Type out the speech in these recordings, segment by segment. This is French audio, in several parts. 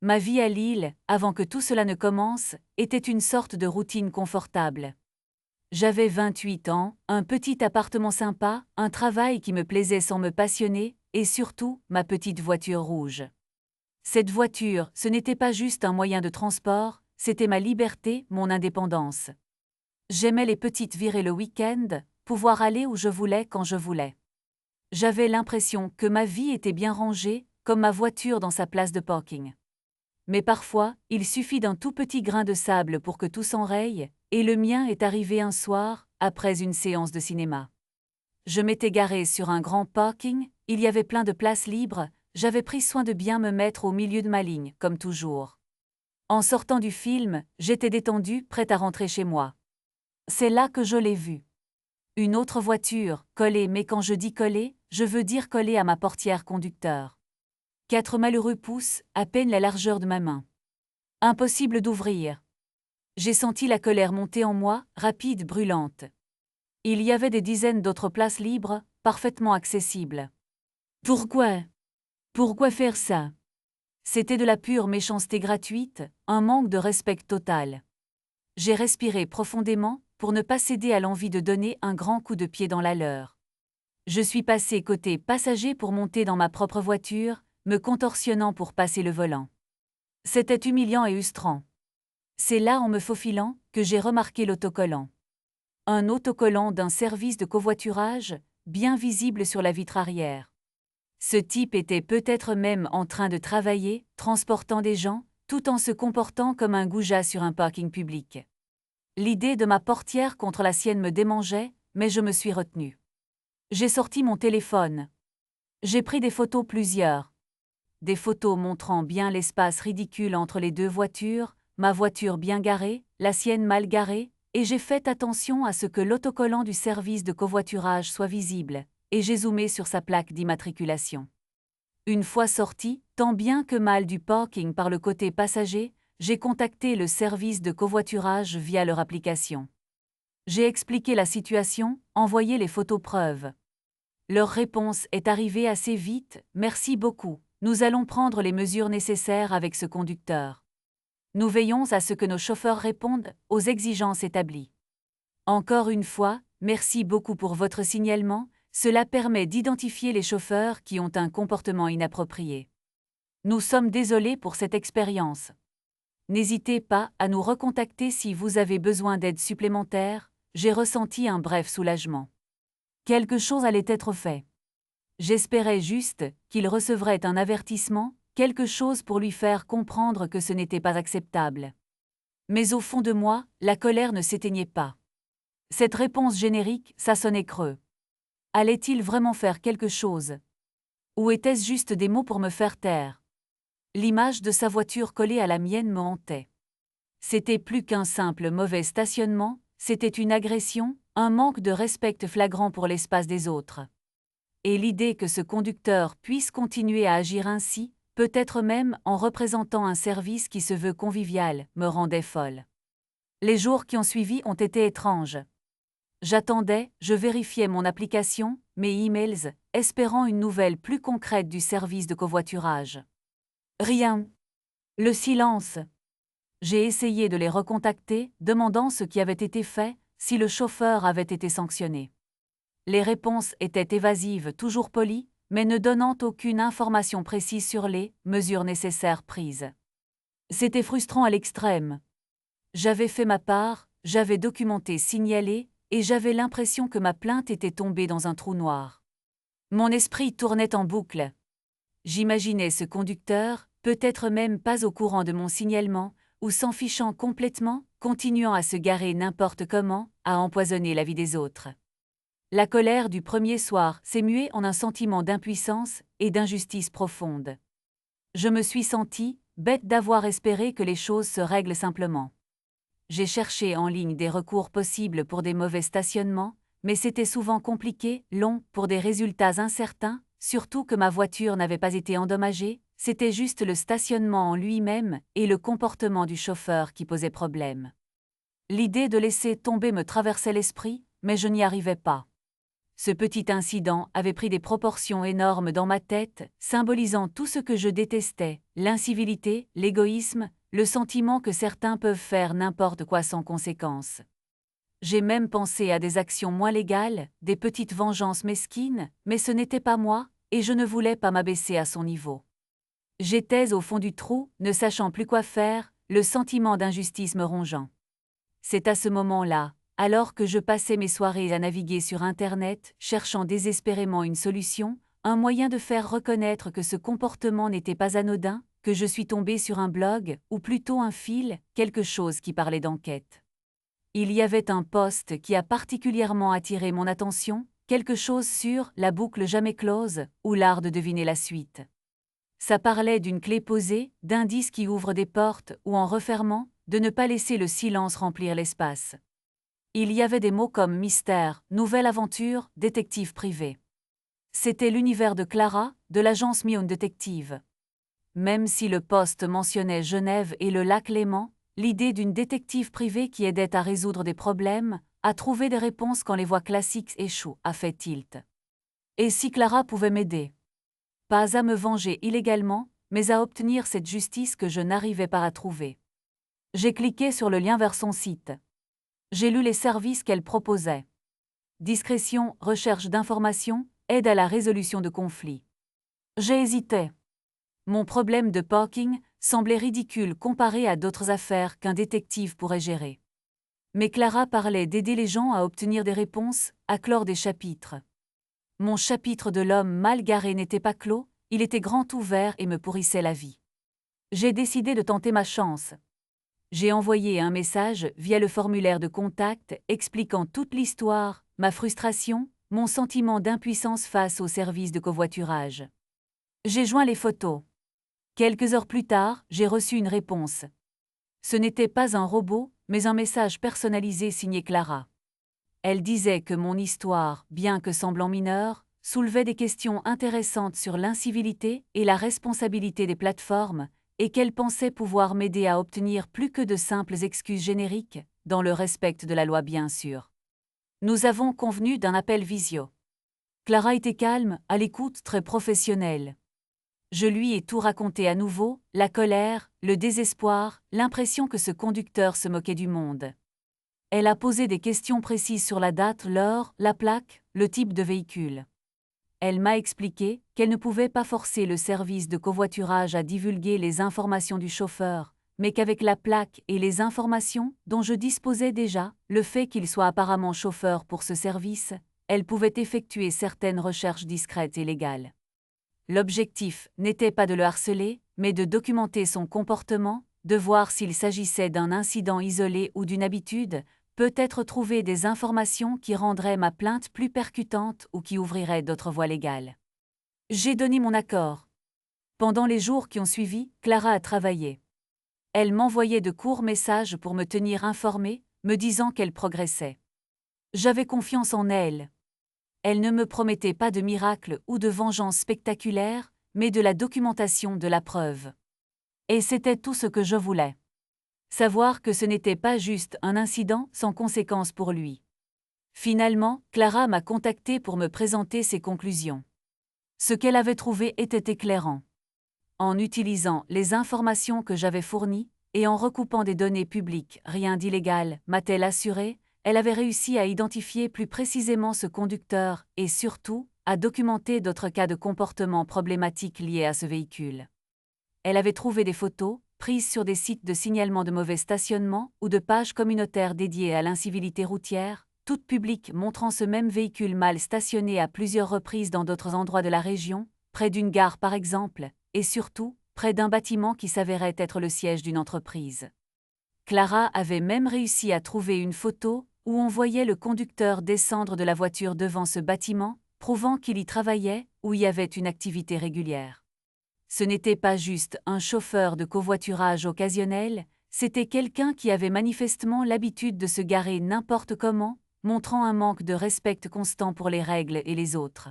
Ma vie à Lille, avant que tout cela ne commence, était une sorte de routine confortable. J'avais 28 ans, un petit appartement sympa, un travail qui me plaisait sans me passionner, et surtout, ma petite voiture rouge. Cette voiture, ce n'était pas juste un moyen de transport, c'était ma liberté, mon indépendance. J'aimais les petites virées le week-end, pouvoir aller où je voulais quand je voulais. J'avais l'impression que ma vie était bien rangée, comme ma voiture dans sa place de parking. Mais parfois, il suffit d'un tout petit grain de sable pour que tout s'enraye, et le mien est arrivé un soir, après une séance de cinéma. Je m'étais garé sur un grand parking, il y avait plein de places libres, j'avais pris soin de bien me mettre au milieu de ma ligne, comme toujours. En sortant du film, j'étais détendu, prêt à rentrer chez moi. C'est là que je l'ai vu. Une autre voiture, collée, mais quand je dis collée, je veux dire collée à ma portière conducteur. 4 malheureux pouces, à peine la largeur de ma main. Impossible d'ouvrir. J'ai senti la colère monter en moi, rapide, brûlante. Il y avait des dizaines d'autres places libres, parfaitement accessibles. Pourquoi? Pourquoi faire ça? C'était de la pure méchanceté gratuite, un manque de respect total. J'ai respiré profondément, pour ne pas céder à l'envie de donner un grand coup de pied dans la leur. Je suis passé côté passager pour monter dans ma propre voiture, me contorsionnant pour passer le volant. C'était humiliant et frustrant. C'est là, en me faufilant, que j'ai remarqué l'autocollant. Un autocollant d'un service de covoiturage, bien visible sur la vitre arrière. Ce type était peut-être même en train de travailler, transportant des gens, tout en se comportant comme un goujat sur un parking public. L'idée de ma portière contre la sienne me démangeait, mais je me suis retenue. J'ai sorti mon téléphone. J'ai pris des photos, plusieurs. Des photos montrant bien l'espace ridicule entre les deux voitures, ma voiture bien garée, la sienne mal garée, et j'ai fait attention à ce que l'autocollant du service de covoiturage soit visible, et j'ai zoomé sur sa plaque d'immatriculation. Une fois sorti, tant bien que mal du parking par le côté passager, j'ai contacté le service de covoiturage via leur application. J'ai expliqué la situation, envoyé les photos preuves. Leur réponse est arrivée assez vite, merci beaucoup, nous allons prendre les mesures nécessaires avec ce conducteur. Nous veillons à ce que nos chauffeurs répondent aux exigences établies. Encore une fois, merci beaucoup pour votre signalement, cela permet d'identifier les chauffeurs qui ont un comportement inapproprié. Nous sommes désolés pour cette expérience. N'hésitez pas à nous recontacter si vous avez besoin d'aide supplémentaire, j'ai ressenti un bref soulagement. Quelque chose allait être fait. J'espérais juste qu'il recevrait un avertissement, quelque chose pour lui faire comprendre que ce n'était pas acceptable. Mais au fond de moi, la colère ne s'éteignait pas. Cette réponse générique, ça sonnait creux. Allait-il vraiment faire quelque chose? Ou était-ce juste des mots pour me faire taire? L'image de sa voiture collée à la mienne me hantait. C'était plus qu'un simple mauvais stationnement, c'était une agression, un manque de respect flagrant pour l'espace des autres. Et l'idée que ce conducteur puisse continuer à agir ainsi, peut-être même en représentant un service qui se veut convivial, me rendait folle. Les jours qui ont suivi ont été étranges. J'attendais, je vérifiais mon application, mes emails, espérant une nouvelle plus concrète du service de covoiturage. Rien. Le silence. J'ai essayé de les recontacter, demandant ce qui avait été fait, si le chauffeur avait été sanctionné. Les réponses étaient évasives, toujours polies, mais ne donnant aucune information précise sur les mesures nécessaires prises. C'était frustrant à l'extrême. J'avais fait ma part, j'avais documenté, signalé, et j'avais l'impression que ma plainte était tombée dans un trou noir. Mon esprit tournait en boucle. J'imaginais ce conducteur, peut-être même pas au courant de mon signalement, ou s'en fichant complètement, continuant à se garer n'importe comment, à empoisonner la vie des autres. La colère du premier soir s'est muée en un sentiment d'impuissance et d'injustice profonde. Je me suis sentie bête d'avoir espéré que les choses se règlent simplement. J'ai cherché en ligne des recours possibles pour des mauvais stationnements, mais c'était souvent compliqué, long, pour des résultats incertains, surtout que ma voiture n'avait pas été endommagée, c'était juste le stationnement en lui-même et le comportement du chauffeur qui posait problème. L'idée de laisser tomber me traversait l'esprit, mais je n'y arrivais pas. Ce petit incident avait pris des proportions énormes dans ma tête, symbolisant tout ce que je détestais, l'incivilité, l'égoïsme, le sentiment que certains peuvent faire n'importe quoi sans conséquence. J'ai même pensé à des actions moins légales, des petites vengeances mesquines, mais ce n'était pas moi, et je ne voulais pas m'abaisser à son niveau. J'étais au fond du trou, ne sachant plus quoi faire, le sentiment d'injustice me rongeant. C'est à ce moment-là, alors que je passais mes soirées à naviguer sur Internet, cherchant désespérément une solution, un moyen de faire reconnaître que ce comportement n'était pas anodin, que je suis tombée sur un blog, ou plutôt un fil, quelque chose qui parlait d'enquête. Il y avait un post qui a particulièrement attiré mon attention, quelque chose sur « la boucle jamais close » ou l'art de deviner la suite. Ça parlait d'une clé posée, d'indices qui ouvrent des portes ou en refermant, de ne pas laisser le silence remplir l'espace. Il y avait des mots comme mystère, nouvelle aventure, détective privé. C'était l'univers de Clara, de l'agence Mion Detective. Même si le poste mentionnait Genève et le lac Léman, l'idée d'une détective privée qui aidait à résoudre des problèmes, à trouver des réponses quand les voies classiques échouent, a fait tilt. Et si Clara pouvait m'aider? Pas à me venger illégalement, mais à obtenir cette justice que je n'arrivais pas à trouver. J'ai cliqué sur le lien vers son site. J'ai lu les services qu'elle proposait. Discrétion, recherche d'informations, aide à la résolution de conflits. J'ai hésité. Mon problème de parking semblait ridicule comparé à d'autres affaires qu'un détective pourrait gérer. Mais Clara parlait d'aider les gens à obtenir des réponses, à clore des chapitres. Mon chapitre de l'homme mal garé n'était pas clos, il était grand ouvert et me pourrissait la vie. J'ai décidé de tenter ma chance. J'ai envoyé un message via le formulaire de contact expliquant toute l'histoire, ma frustration, mon sentiment d'impuissance face au service de covoiturage. J'ai joint les photos. Quelques heures plus tard, j'ai reçu une réponse. Ce n'était pas un robot, mais un message personnalisé signé Clara. Elle disait que mon histoire, bien que semblant mineure, soulevait des questions intéressantes sur l'incivilité et la responsabilité des plateformes, et qu'elle pensait pouvoir m'aider à obtenir plus que de simples excuses génériques, dans le respect de la loi bien sûr. Nous avons convenu d'un appel visio. Clara était calme, à l'écoute, très professionnelle. Je lui ai tout raconté à nouveau, la colère, le désespoir, l'impression que ce conducteur se moquait du monde. Elle a posé des questions précises sur la date, l'heure, la plaque, le type de véhicule. Elle m'a expliqué qu'elle ne pouvait pas forcer le service de covoiturage à divulguer les informations du chauffeur, mais qu'avec la plaque et les informations dont je disposais déjà, le fait qu'il soit apparemment chauffeur pour ce service, elle pouvait effectuer certaines recherches discrètes et légales. L'objectif n'était pas de le harceler, mais de documenter son comportement, de voir s'il s'agissait d'un incident isolé ou d'une habitude, peut-être trouver des informations qui rendraient ma plainte plus percutante ou qui ouvriraient d'autres voies légales. J'ai donné mon accord. Pendant les jours qui ont suivi, Clara a travaillé. Elle m'envoyait de courts messages pour me tenir informée, me disant qu'elle progressait. J'avais confiance en elle. Elle ne me promettait pas de miracle ou de vengeance spectaculaire, mais de la documentation de la preuve. Et c'était tout ce que je voulais. Savoir que ce n'était pas juste un incident sans conséquence pour lui. Finalement, Clara m'a contacté pour me présenter ses conclusions. Ce qu'elle avait trouvé était éclairant. En utilisant les informations que j'avais fournies, et en recoupant des données publiques, rien d'illégal, m'a-t-elle assuré, elle avait réussi à identifier plus précisément ce conducteur et surtout, à documenter d'autres cas de comportement problématiques liés à ce véhicule. Elle avait trouvé des photos, prises sur des sites de signalement de mauvais stationnement ou de pages communautaires dédiées à l'incivilité routière, toutes publiques montrant ce même véhicule mal stationné à plusieurs reprises dans d'autres endroits de la région, près d'une gare par exemple, et surtout, près d'un bâtiment qui s'avérait être le siège d'une entreprise. Clara avait même réussi à trouver une photo où on voyait le conducteur descendre de la voiture devant ce bâtiment, prouvant qu'il y travaillait ou y avait une activité régulière. Ce n'était pas juste un chauffeur de covoiturage occasionnel, c'était quelqu'un qui avait manifestement l'habitude de se garer n'importe comment, montrant un manque de respect constant pour les règles et les autres.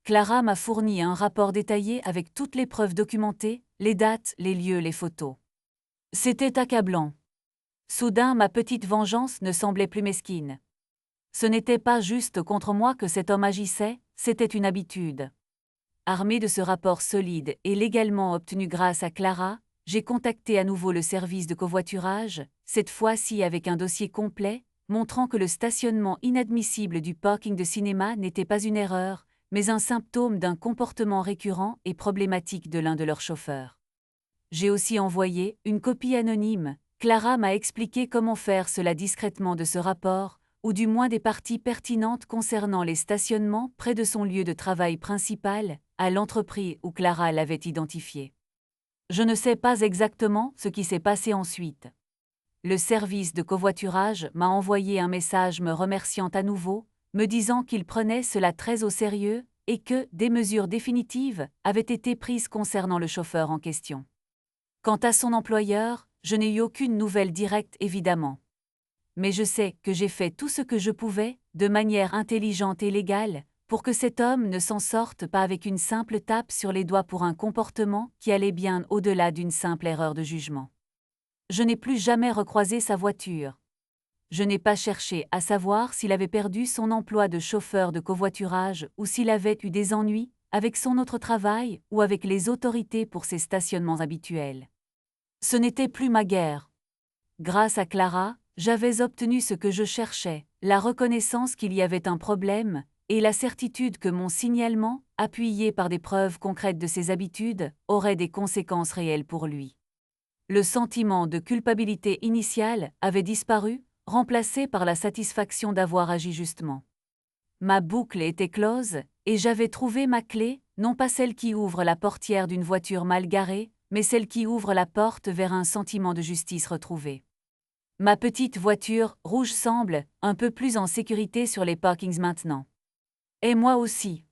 Clara m'a fourni un rapport détaillé avec toutes les preuves documentées, les dates, les lieux, les photos. C'était accablant. Soudain, ma petite vengeance ne semblait plus mesquine. Ce n'était pas juste contre moi que cet homme agissait, c'était une habitude. Armé de ce rapport solide et légalement obtenu grâce à Clara, j'ai contacté à nouveau le service de covoiturage, cette fois-ci avec un dossier complet, montrant que le stationnement inadmissible du parking de cinéma n'était pas une erreur, mais un symptôme d'un comportement récurrent et problématique de l'un de leurs chauffeurs. J'ai aussi envoyé une copie anonyme. Clara m'a expliqué comment faire cela discrètement de ce rapport, ou du moins des parties pertinentes concernant les stationnements près de son lieu de travail principal, à l'entreprise où Clara l'avait identifié. Je ne sais pas exactement ce qui s'est passé ensuite. Le service de covoiturage m'a envoyé un message me remerciant à nouveau, me disant qu'il prenait cela très au sérieux et que des mesures définitives avaient été prises concernant le chauffeur en question. Quant à son employeur, je n'ai eu aucune nouvelle directe évidemment. Mais je sais que j'ai fait tout ce que je pouvais, de manière intelligente et légale, pour que cet homme ne s'en sorte pas avec une simple tape sur les doigts pour un comportement qui allait bien au-delà d'une simple erreur de jugement. Je n'ai plus jamais recroisé sa voiture. Je n'ai pas cherché à savoir s'il avait perdu son emploi de chauffeur de covoiturage ou s'il avait eu des ennuis avec son autre travail ou avec les autorités pour ses stationnements habituels. Ce n'était plus ma guerre. Grâce à Clara, j'avais obtenu ce que je cherchais, la reconnaissance qu'il y avait un problème, et la certitude que mon signalement, appuyé par des preuves concrètes de ses habitudes, aurait des conséquences réelles pour lui. Le sentiment de culpabilité initial avait disparu, remplacé par la satisfaction d'avoir agi justement. Ma boucle était close, et j'avais trouvé ma clé, non pas celle qui ouvre la portière d'une voiture mal garée, mais celle qui ouvre la porte vers un sentiment de justice retrouvé. Ma petite voiture rouge semble un peu plus en sécurité sur les parkings maintenant. Et moi aussi.